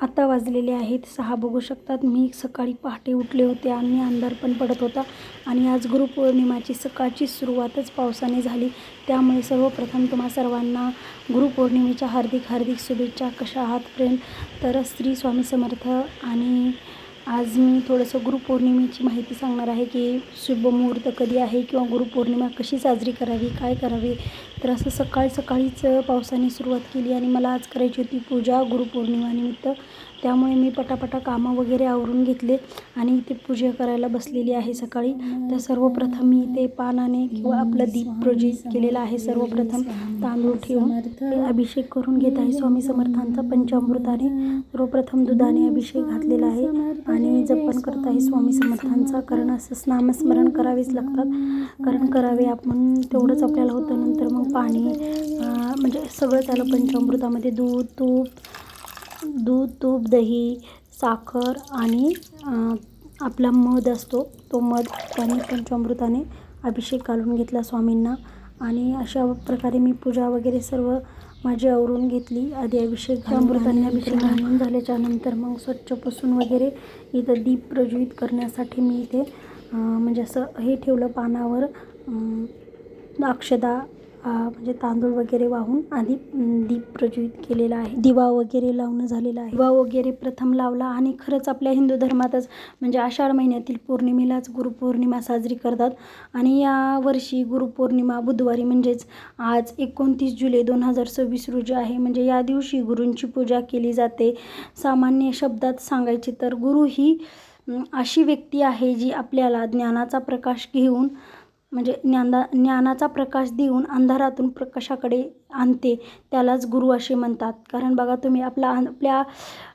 आता वाजलेले आहेत 6 बघू शकतात. मी सकाळी पहाटे उठले होते आणि अंधार पण पडत होता आणि आज गुरुपौर्णिमाची सकाळची सुरुवातच पावसाने झाली. त्यामुळे सर्वप्रथम तुम्हा सर्वांना गुरुपौर्णिमेच्या हार्दिक हार्दिक शुभेच्छा. कशा आहात फ्रेंड? तर श्री स्वामी समर्थ. आणि आज मी थोडंसं गुरुपौर्णिमेची माहिती सांगणार आहे की शुभ मुहूर्त कधी आहे किंवा गुरुपौर्णिमा कशी साजरी करावी, काय करावे. तर असं सकाळीच पावसाने सुरुवात केली आणि मला आज करायची होती पूजा गुरुपौर्णिमेनिमित्त. त्यामुळे मी पटापटा कामं वगैरे आवरून घेतले आणि इथे पूजा करायला बसलेली आहे सकाळी. तर सर्वप्रथम मी इथे पानाने किंवा आपलं दीप प्रज्वलित केलेला आहे. सर्वप्रथम तांदूळ ठेवून अभिषेक करून घेत आहे स्वामी समर्थांचा पंचामृताने. सर्वप्रथम दुधाने अभिषेक घातलेला आहे आणि जपन करत आहे स्वामी समर्थांचा. कारण असं नामस्मरण करावेच लागतात, कारण करावे आपण तेवढंच आपल्याला होतं. नंतर मग पाणी म्हणजे सगळं त्याला पंचामृतामध्ये दूध, तूप, दही, साखर आणि आपला मध असतो, तो मध त्याने पंचामृताने अभिषेक घालून घेतला स्वामींना. आणि अशा प्रकारे मी पूजा वगैरे सर्व माझी आवरून घेतली. आधी अभिषेक अमृताने अभिषेक घालून झाल्याच्या नंतर मग स्वच्छ पुसून वगैरे इथं दीप प्रज्वलित करण्यासाठी मी इथे म्हणजे असं हे ठेवलं पानावर अक्षदा म्हणजे तांदूळ वगैरे वाहून आधी दीप प्रज्वलित केलेला आहे. दिवा वगैरे लावणं झालेला आहे. दिवा वगैरे प्रथम लावला. आणि खरंच आपल्या हिंदू धर्मातच म्हणजे आषाढ महिन्यातील पौर्णिमेलाच गुरुपौर्णिमा साजरी करतात. आणि या वर्षी गुरुपौर्णिमा बुधवारी म्हणजेच आज 29 जुलै 2026 रोजी आहे. म्हणजे या दिवशी गुरूंची पूजा केली जाते. सामान्य शब्दात सांगायचे तर गुरु ही अशी व्यक्ती आहे जी आपल्याला ज्ञानाचा प्रकाश घेऊन म्हणजे ज्ञानाचा प्रकाश देऊन अंधारातून प्रकाशाकडे आणते, त्यालाच गुरु असे म्हणतात. कारण बघा तुम्ही आपल्या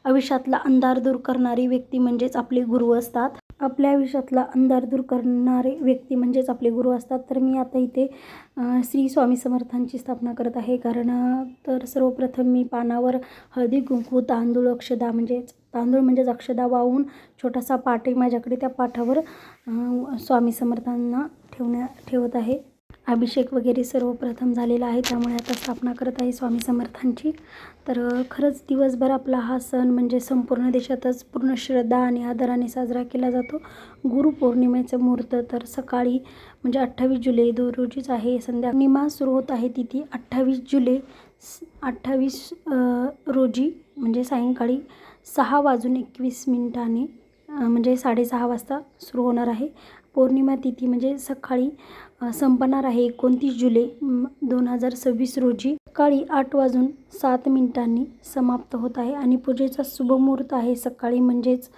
आयुष्यातला अंधार दूर करणारी व्यक्ती म्हणजेच आपले गुरु असतात. आपल्या आयुष्यातला अंधार दूर करणारे व्यक्ती म्हणजेच आपले गुरु असतात. तर मी आता इथे श्री स्वामी समर्थांची स्थापना करत आहे. कारण तर सर्वप्रथम मी पानावर हळदी कुंकू तांदूळ अक्षदा म्हणजेच अक्षदा वाहून छोटासा पाट आहे माझ्याकडे, त्या पाठावर स्वामी समर्थांना ठेवत आहे. अभिषेक वगैरे सर्वप्रथम झालेला आहे. त्यामुळे आता स्थापना करत आहे स्वामी समर्थांची. तर खरंच दिवसभर आपला हा सण म्हणजे संपूर्ण देशातच पूर्ण श्रद्धा आणि आदराने साजरा केला जातो. गुरुपौर्णिमेचं मुहूर्त तर सकाळी म्हणजे 28 जुलै रोजीच आहे. पौर्णिमा सुरू होत आहे तिथी 28 जुलै 28 रोजी म्हणजे सायंकाळी 6:21 म्हणजे 6:30 वाजता सुरू होणार आहे. पौर्णिमा तिथी म्हणजे सकाळी संपणार आहे 29 जुलै 2026 रोजी सकाळी 8:07 समाप्त होत आहे. आणि पूजेचा शुभमुहूर्त आहे सकाळी म्हणजेच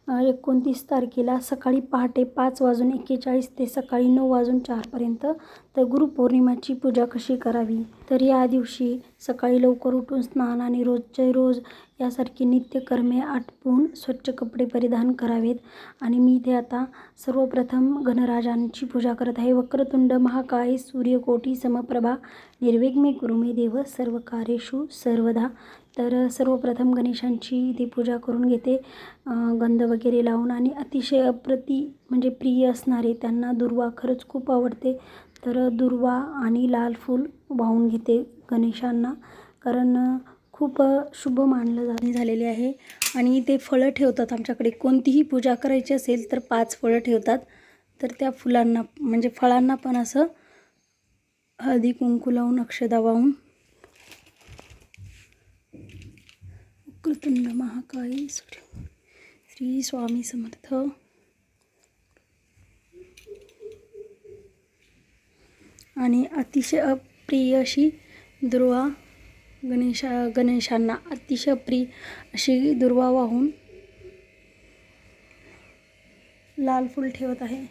29 तारखेला सकाळी पहाटे 5:41 ते सकाळी 9:04 तर गुरुपौर्णिमाची पूजा कशी करावी? तर या दिवशी सकाळी लवकर उठून स्नान आणि रोजचे रोज यासारखी नित्यकर्मे आटपून स्वच्छ कपडे परिधान करावेत. आणि मी इथे आता सर्वप्रथम गणराजांची पूजा करत आहे. वक्रतुंड महाकाय सूर्यकोटी समप्रभा निर्विघ्ने कुरु मे देव सर्व कार्येषु सर्वदा. तर सर्वप्रथम गणेशांची इथे पूजा करून घेते गंध वगैरे लावून. आणि अतिशय म्हणजे प्रिय असणारे त्यांना दुर्वा खरंच खूप आवडते, तर दुर्वा आणि लाल फूल वाहून घेते गणेशांना. कारण खूप शुभ मानलं झालेले आहे. आणि ते फळं ठेवतात आमच्याकडे. कोणतीही पूजा करायची असेल तर 5 फळं ठेवतात. तर त्या फुलांना म्हणजे फळांना पण असं हळदी कुंकू लावून अक्षदा वाहून वक्रतुंड महाकाय श्री स्वामी समर्थ. आणि अतिशय अप्रिय अशी दुर्वा गणेशांना अतिशय प्रिय अशी दुर्वा वाहून लाल फूल ठेवत आहे.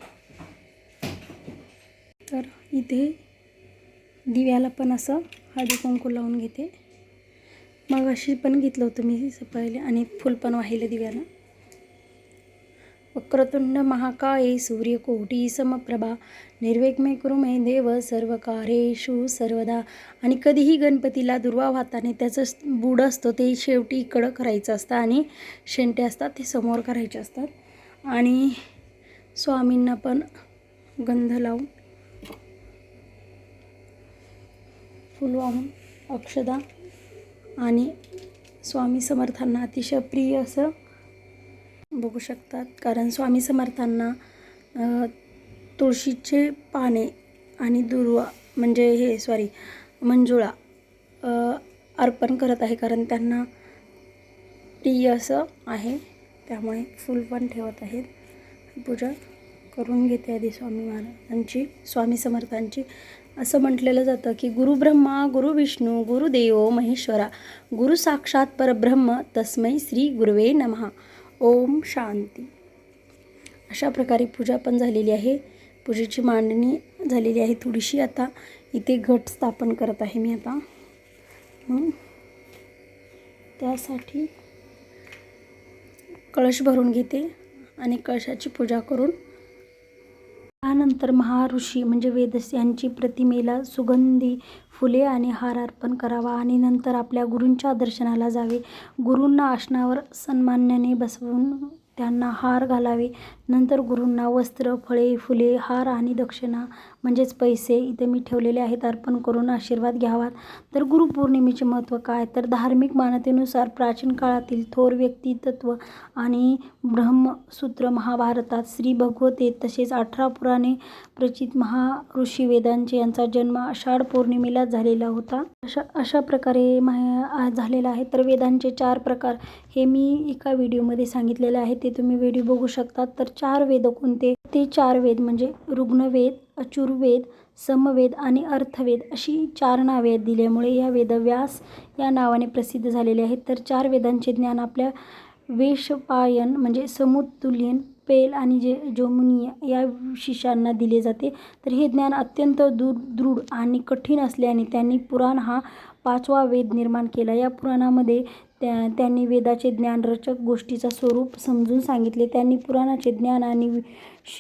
तर इथे दिव्याला पण असं हळदी कुंकू लावून घेते. मग अशी पण घेतलं होतं मी पहिले आणि फूल पण वाहिलं दिव्याला. वक्रतुंड महाकाय सूर्यकोटी समप्रभा निर्विघ्ने कुरु मे देव सर्व कार्येषु सर्वदा. आणि कधीही गणपतीला दुर्वा वाहताना त्याचं बुड असतं ते शेवटी इकडं करायचं असतं आणि शेंटे असतात ते समोर करायचे असतात. आणि स्वामींना पण गंध लावून फूल वाहून अक्षदा आणि स्वामी समर्थांना अतिशय प्रिय असं बघू शकतात, कारण स्वामी समर्थांना तुळशीचे पाने आणि दुर्वा म्हणजे मंजुळा अर्पण करत आहे, कारण त्यांना प्रिय असं आहे. त्यामुळे फूल पण ठेवत आहेत. पूजा करून घेते आधी स्वामी समर्थांची. असं म्हटलेलं जातं की गुरु ब्रह्मा गुरु विष्णू गुरुदेव महेश्वरा गुरु साक्षात परब्रह्म तस्मै श्री गुरुवे नमः. ओम शांती. अशा प्रकारे पूजा पण झालेली आहे. पूजेची मांडणी झालेली आहे थोडीशी. आता इथे घट स्थापन करत आहे मी आता. त्यासाठी कळश भरून घेते आणि कळशाची पूजा करून त्यानंतर महाऋषी म्हणजे वेदस यांची प्रतिमेला सुगंधी फुले आणि हार अर्पण करावा आणि नंतर आपल्या गुरूंच्या दर्शनाला जावे. गुरूंना आसनावर सन्मानाने बसवून त्यांना हार घालावे. नंतर गुरूंना वस्त्र, फळे, फुले, हार आणि दक्षिणा म्हणजेच पैसे इथे मी ठेवलेले आहेत अर्पण करून आशीर्वाद घ्यावा. तर गुरुपौर्णिमेचे महत्त्व काय? तर धार्मिक मान्यतेनुसार प्राचीन काळातील थोर व्यक्तित्व आणि ब्रह्मसूत्र महाभारतात, श्री भगवते तसेच 18 पुराणे प्रचित महाऋषी वेदांचे यांचा जन्म आषाढ पौर्णिमेला झालेला होता. अशा प्रकारे झालेला आहे. तर वेदांचे 4 प्रकार हे मी एका व्हिडिओमध्ये सांगितलेले आहे, ते तुम्ही व्हिडिओ बघू शकता. तर 4 वेद कोणते? ते 4 वेद म्हणजे ऋग्वेद, अचुर्वेद, समवेद आणि अर्थवेद अशी 4 नावे दिल्यामुळे या वेदव्यास या नावाने प्रसिद्ध झालेले आहेत. तर 4 वेदांचे ज्ञान आपल्या वेशपायन म्हणजे समुतुल्यन, पेल आणि जोमुनी या शिष्यांना दिले जाते. तर हे ज्ञान अत्यंत दृढ आणि कठीण असल्याने त्यांनी पुराण हा 5वा वेद निर्माण केला. या पुराणामध्ये त्यांनी वेदाचे ज्ञान रचक गोष्टीचा स्वरूप समजून सांगितले. त्यांनी पुराणाचे ज्ञान आणि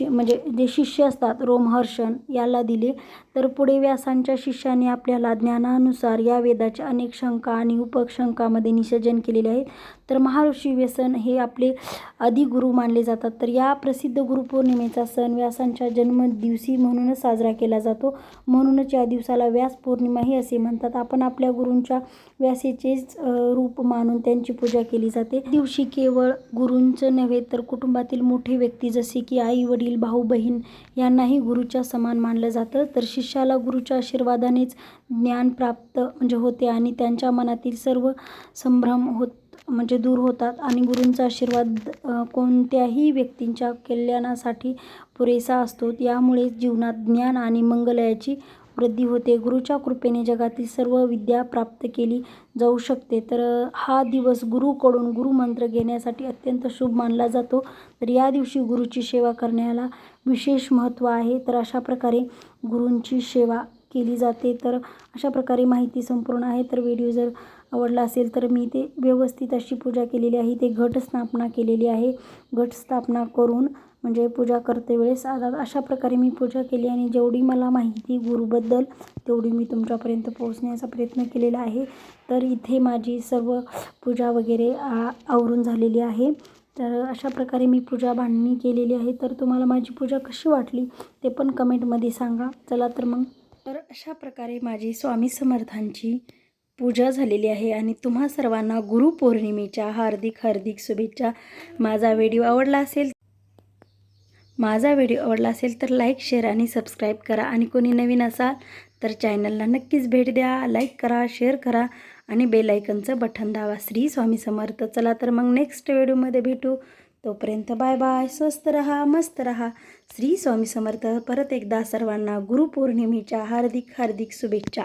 म्हणजे जे शिष्य असतात रोमहर्षण याला दिले. तर पुढे व्यासांच्या शिष्यांनी आपल्याला ज्ञानानुसार या वेदाच्या अनेक शंका आणि उपशंकामध्ये निषेधन केलेले आहेत. तर महर्षी व्यासन हे आपले आदिगुरु मानले जातात. तर या प्रसिद्ध गुरुपौर्णिमेचा सण व्यासांच्या जन्मदिवशी म्हणूनच साजरा केला जातो. म्हणूनच या दिवसाला व्यास पौर्णिमाही असे म्हणतात. आपण आपल्या गुरूंच्या व्यासेचेच रूप मानून त्यांची पूजा केली जाते. दिवशी केवळ गुरूंच नव्हे तर कुटुंबातील मोठे व्यक्ती जसे की आई वडील, भाऊ बहीण यांनाही गुरुच्या समान मानलं जातं. तर शिष्याला गुरुच्या आशीर्वादानेच ज्ञान प्राप्त होते आणि त्यांच्या मनातील सर्व संभ्रम दूर होतात आणि गुरूंचा आशीर्वाद कोणत्याही व्यक्तींच्या कल्याणासाठी पुरेसा असतो. यामुळे जीवनात ज्ञान आणि मंगलाची वृद्धी होते. गुरुच्या कृपेने जगातील सर्व विद्या प्राप्त केली जाऊ शकते. तर हा दिवस गुरुकडून गुरुमंत्र घेण्यासाठी अत्यंत शुभ मानला जातो. तर या दिवशी गुरुची सेवा करण्याला विशेष महत्त्व आहे. तर अशा प्रकारे गुरूंची सेवा केली जाते. तर अशा प्रकारे माहिती संपूर्ण आहे. तर व्हिडिओ जर आवडला असेल तर मी ते व्यवस्थित अशी पूजा केलेली आहे. ते घटस्थापना केलेली आहे. घटस्थापना करून पूजा करते वेळेस अशा प्रकारे मी पूजा केली आणि जेवढी मला माहिती गुरुबद्दल तेवढी मी तुमच्यापर्यंत पोहोचण्याचा प्रयत्न केलेला आहे. तर इथे माझी सर्व पूजा वगैरे आवरून झालेली आहे. तर अशा प्रकारे मी पूजा बांधणी केलेली आहे. तर तुम्हाला माझी पूजा कशी वाटली ते पण कमेंटमध्ये सांगा. चला तर मग. तर अशा प्रकारे माझी स्वामी समर्थांची पूजा झालेली आहे आणि तुम्हा सर्वांना गुरुपौर्णिमेच्या हार्दिक शुभेच्छा. माझा व्हिडिओ आवडला असेल तर लाईक, शेअर आणि सबस्क्राईब करा आणि कोणी नवीन असाल तर चॅनलला नक्कीच भेट द्या. लाईक करा, शेअर करा आणि बेल आयकनचं बटन दाबा. श्री स्वामी समर्थ. चला तर मग नेक्स्ट व्हिडिओमध्ये भेटू. तोपर्यंत बाय बाय. स्वस्त रहा, मस्त रहा. श्री स्वामी समर्थ. परत एकदा सर्वांना गुरुपौर्णिमेच्या हार्दिक शुभेच्छा.